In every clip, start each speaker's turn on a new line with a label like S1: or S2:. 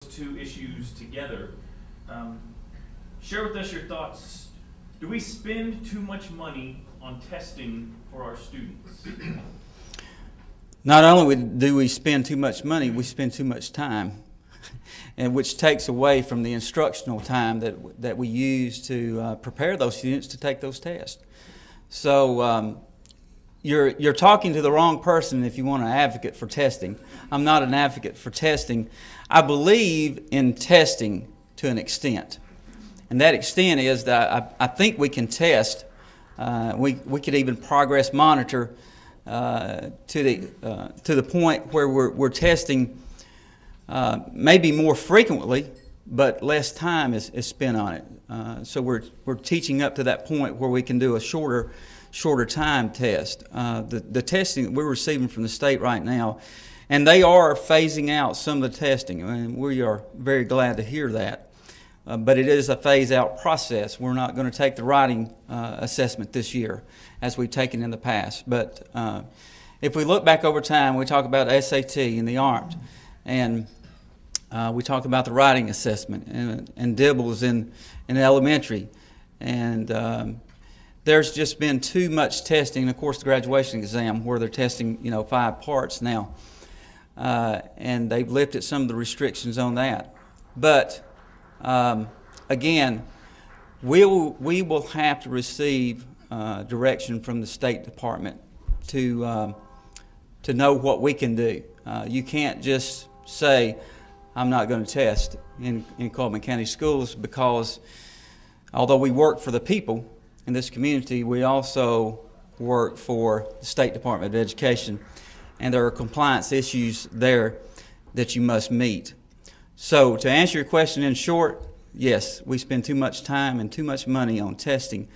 S1: two issues together. Share with us your thoughts. Do we spend too much money on testing for our students?
S2: Not only do we spend too much money, we spend too much time, and which takes away from the instructional time that we use to prepare those students to take those tests. So you're talking to the wrong person if you want an advocate for testing. I'm not an advocate for testing. I believe in testing to an extent, and that extent is that I think we can test. We could even progress monitor to the point where we're testing maybe more frequently, but less time is spent on it. So we're teaching up to that point where we can do a shorter time test. The testing that we're receiving from the state right now, and they are phasing out some of the testing, and we are very glad to hear that. But it is a phase-out process. We're not going to take the writing assessment this year as we've taken in the past. But if we look back over time, we talk about SAT and the ARMT, and we talk about the writing assessment and DIBELS in elementary. And there's just been too much testing, and of course the graduation exam where they're testing 5 parts now. And they've lifted some of the restrictions on that. But again, we will have to receive direction from the State Department to know what we can do. You can't just say, I'm not going to test in Cullman County Schools, because although we work for the people in this community, we also work for the State Department of Education, and there are compliance issues there that you must meet. So to answer your question in short, yes, we spend too much time and too much money on testing,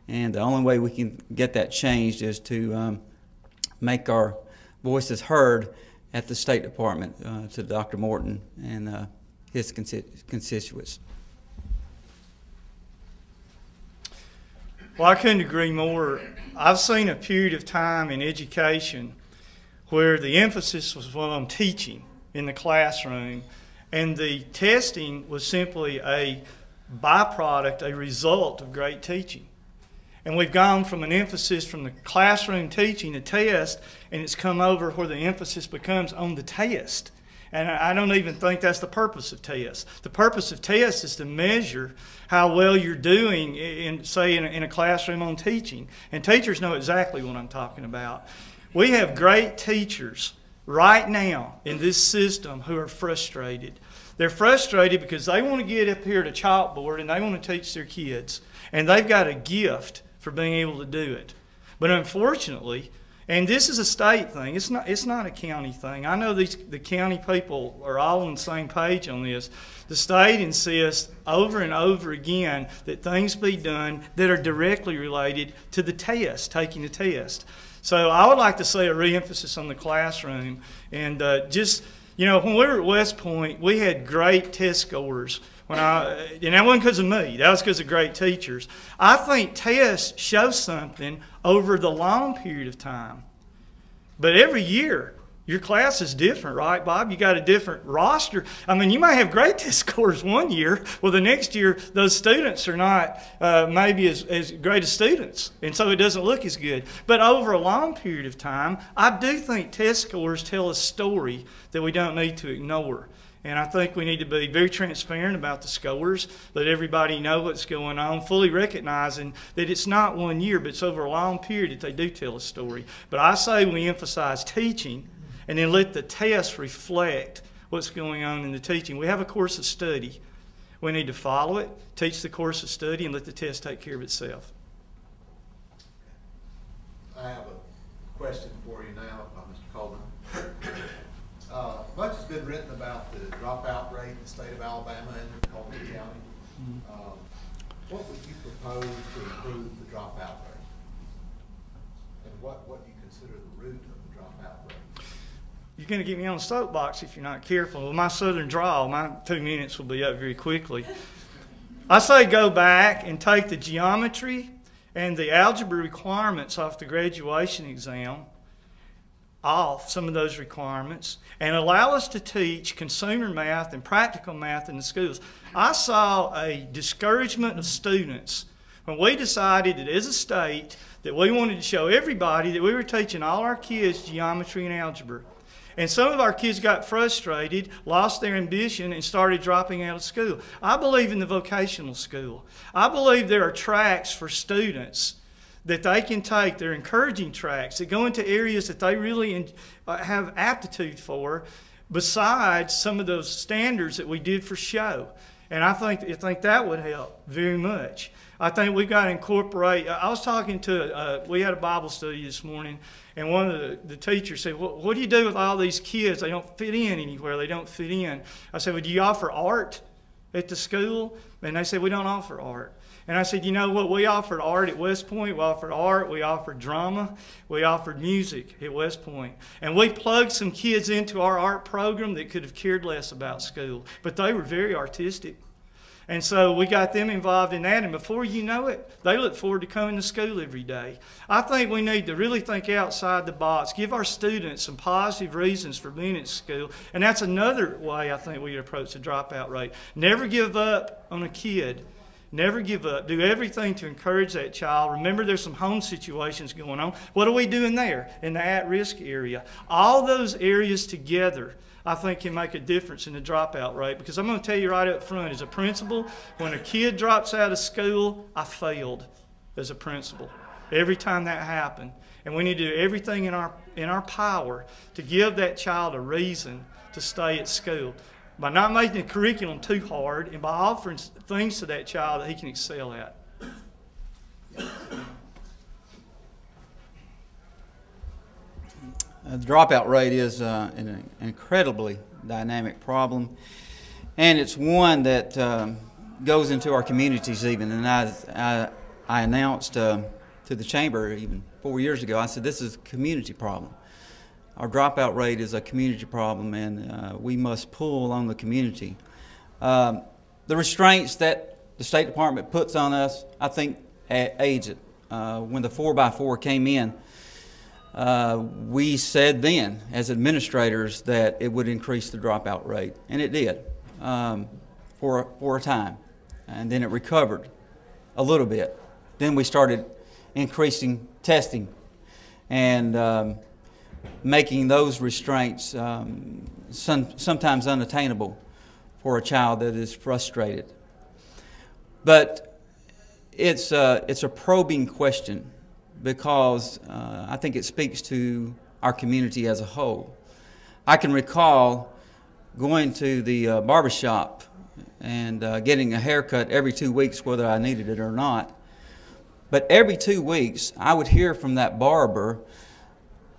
S2: and the only way we can get that changed is to make our voices heard at the State Department to Dr. Morton and his constituents.
S3: Well, I couldn't agree more. I've seen a period of time in education where the emphasis was on teaching in the classroom, and the testing was simply a byproduct, a result of great teaching. And we've gone from an emphasis from the classroom teaching to test, and it's come over where the emphasis becomes on the test. And I don't even think that's the purpose of tests. The purpose of tests is to measure how well you're doing in a classroom on teaching. And teachers know exactly what I'm talking about. We have great teachers right now in this system who are frustrated. They're frustrated because they want to get up here to chalkboard and they want to teach their kids. And they've got a gift for being able to do it. But unfortunately, and this is a state thing, it's not a county thing. I know the county people are all on the same page on this. The state insists over and over again that things be done that are directly related to the test, taking the test. So I would like to see a re-emphasis on the classroom. And when we were at West Point, we had great test scores. And that wasn't because of me. That was because of great teachers. I think tests show something over the long period of time. But every year, your class is different, right, Bob? You got a different roster. I mean, you might have great test scores one year. Well, the next year, those students are not maybe as great as students. And so it doesn't look as good. But over a long period of time, I do think test scores tell a story that we don't need to ignore. And I think we need to be very transparent about the scores, let everybody know what's going on, fully recognizing that it's not one year, but it's over a long period that they do tell a story. But I say we emphasize teaching and then let the tests reflect what's going on in the teaching. We have a course of study. We need to follow it, teach the course of study, and let the test take care of itself.
S4: I have a question for you now, Mr. Cullman. Much has been written about the dropout rate in the state of Alabama and Cullman County. What would you propose to improve the dropout rate? And what do you consider the root of the dropout rate?
S3: You're going to get me on the soapbox if you're not careful. With my southern drawl, my 2 minutes will be up very quickly. I say go back and take the geometry and the algebra requirements off the graduation exam off some of those requirements and allow us to teach consumer math and practical math in the schools. I saw a discouragement of students when we decided that as a state that we wanted to show everybody that we were teaching all our kids geometry and algebra. And some of our kids got frustrated, lost their ambition, and started dropping out of school. I believe in the vocational school. I believe there are tracks for students that they can take. They're encouraging tracks that go into areas that they really have aptitude for, besides some of those standards that we did for show. And I think that would help very much. I think we've got to incorporate. I was talking to, we had a Bible study this morning, and one of the teachers said, what do you do with all these kids? They don't fit in anywhere. They don't fit in. I said, well, do you offer art at the school? And they said, we don't offer art. And I said, you know what? We offered art at West Point. We offered art. We offered drama. We offered music at West Point. And we plugged some kids into our art program that could have cared less about school. But they were very artistic. And so we got them involved in that, and before you know it, they look forward to coming to school every day. I think we need to really think outside the box, give our students some positive reasons for being at school, and that's another way I think we approach the dropout rate. Never give up on a kid. Never give up. Do everything to encourage that child. Remember, there's some home situations going on. What are we doing there in the at-risk area? All those areas together, I think, can make a difference in the dropout rate. Because I'm going to tell you right up front, as a principal, when a kid drops out of school, I failed as a principal every time that happened. And we need to do everything in our power to give that child a reason to stay at school, by not making the curriculum too hard and by offering things to that child that he can excel at.
S2: The dropout rate is an incredibly dynamic problem, and it's one that goes into our communities even. And I announced to the chamber even 4 years ago, I said, this is a community problem. Our dropout rate is a community problem, and we must pull on the community. The restraints that the State Department puts on us, I think, aids it. When the 4x4 came in, we said then, as administrators, that it would increase the dropout rate, and it did for a time. And then it recovered a little bit. Then we started increasing testing and making those restraints sometimes unattainable for a child that is frustrated. But it's a probing question, because I think it speaks to our community as a whole. I can recall going to the barbershop and getting a haircut every 2 weeks, whether I needed it or not. But every 2 weeks, I would hear from that barber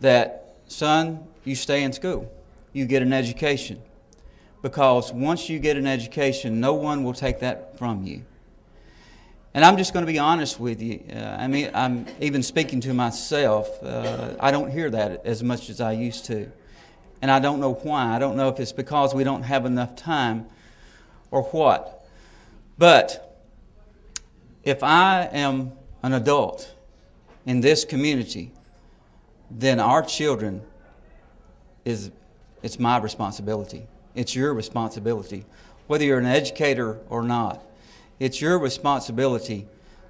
S2: that, son, you stay in school. You get an education. Because once you get an education, no one will take that from you. And I'm just going to be honest with you. I'm even speaking to myself. I don't hear that as much as I used to. And I don't know why. I don't know if it's because we don't have enough time or what. But if I am an adult in this community, then our children, it's my responsibility. It's your responsibility. Whether you're an educator or not, it's your responsibility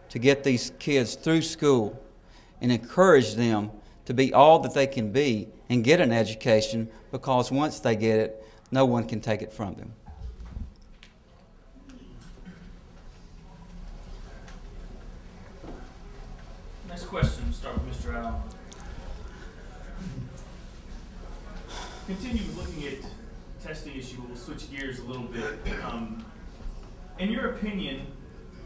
S2: to get these kids through school and encourage them to be all that they can be and get an education, because once they get it, no one can take it from them.
S1: Next question, start with Mr. Allen. Continue looking at testing issue. We'll switch gears a little bit. In your opinion,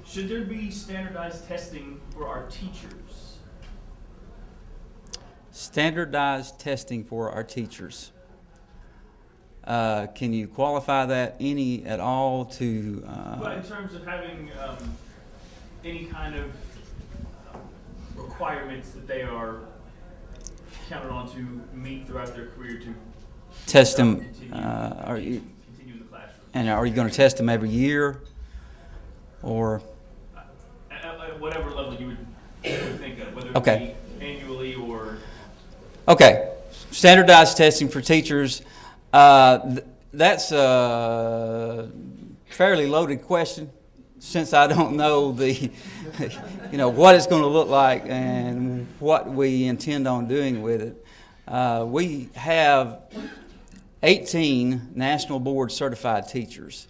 S1: should there be standardized testing for our teachers?
S2: Standardized testing for our teachers. Can you qualify that any at all to...
S1: Well, in terms of having any kind of requirements that they are counted on to meet throughout their career to
S2: test them,
S1: continue in the classroom.
S2: And are you going to test them every year, or
S1: at whatever level you would think of, whether it
S2: okay.
S1: be annually or...
S2: Okay, Standardized testing for teachers, that's a fairly loaded question, since I don't know the, what it's going to look like and what we intend on doing with it. We have 18 National Board certified teachers.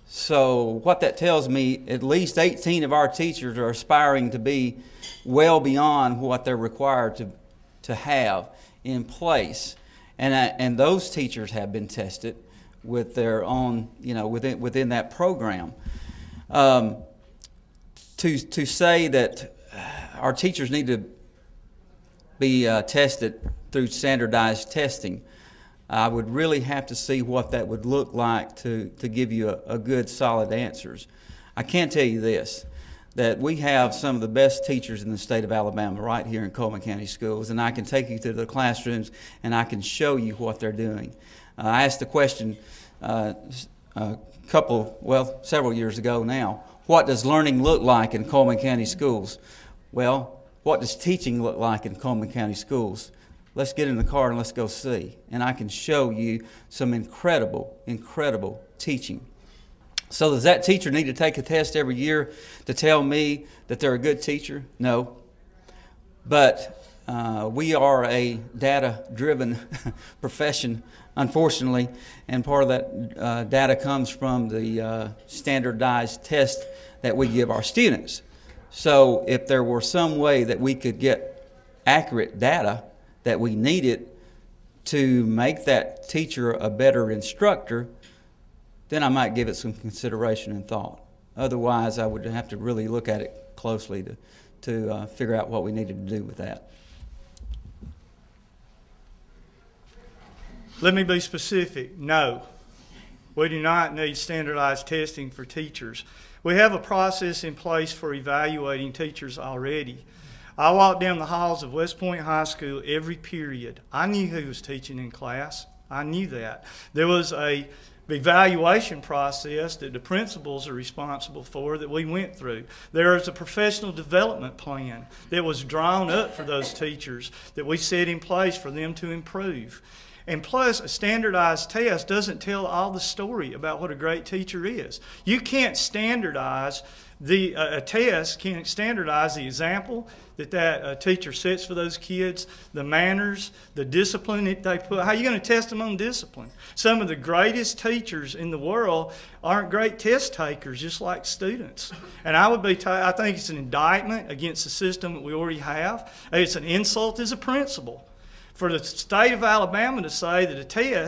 S2: So what that tells me, at least 18 of our teachers are aspiring to be well beyond what they're required to have in place. And those teachers have been tested with their own, within that program. To say that our teachers need to be tested through standardized testing, I would really have to see what that would look like to give you a good, solid answers. I can tell you this, that we have some of the best teachers in the state of Alabama right here in Cullman County Schools, and I can take you to the classrooms and I can show you what they're doing. I asked the question several years ago now, what does learning look like in Cullman County Schools? Well, what does teaching look like in Cullman County Schools? Let's get in the car and let's go see. And I can show you some incredible, incredible teaching. So does that teacher need to take a test every year to tell me that they're a good teacher? No. But we are a data-driven profession, unfortunately, and part of that data comes from the standardized test that we give our students. So if there were some way that we could get accurate data that we needed to make that teacher a better instructor, then I might give it some consideration and thought. Otherwise, I would have to really look at it closely to figure out what we needed to do with that.
S3: Let me be specific. No, we do not need standardized testing for teachers. We have a process in place for evaluating teachers already. I walked down the halls of West Point High School every period. I knew who was teaching in class. I knew that. There was an evaluation process that the principals are responsible for that we went through. There is a professional development plan that was drawn up for those teachers that we set in place for them to improve. And plus, a standardized test doesn't tell all the story about what a great teacher is. You can't standardize a test can't standardize the example that teacher sets for those kids, the manners, the discipline that they put. How are you going to test them on discipline? Some of the greatest teachers in the world aren't great test takers, just like students. And I think it's an indictment against the system that we already have. It's an insult as a principal for the state of Alabama to say that a test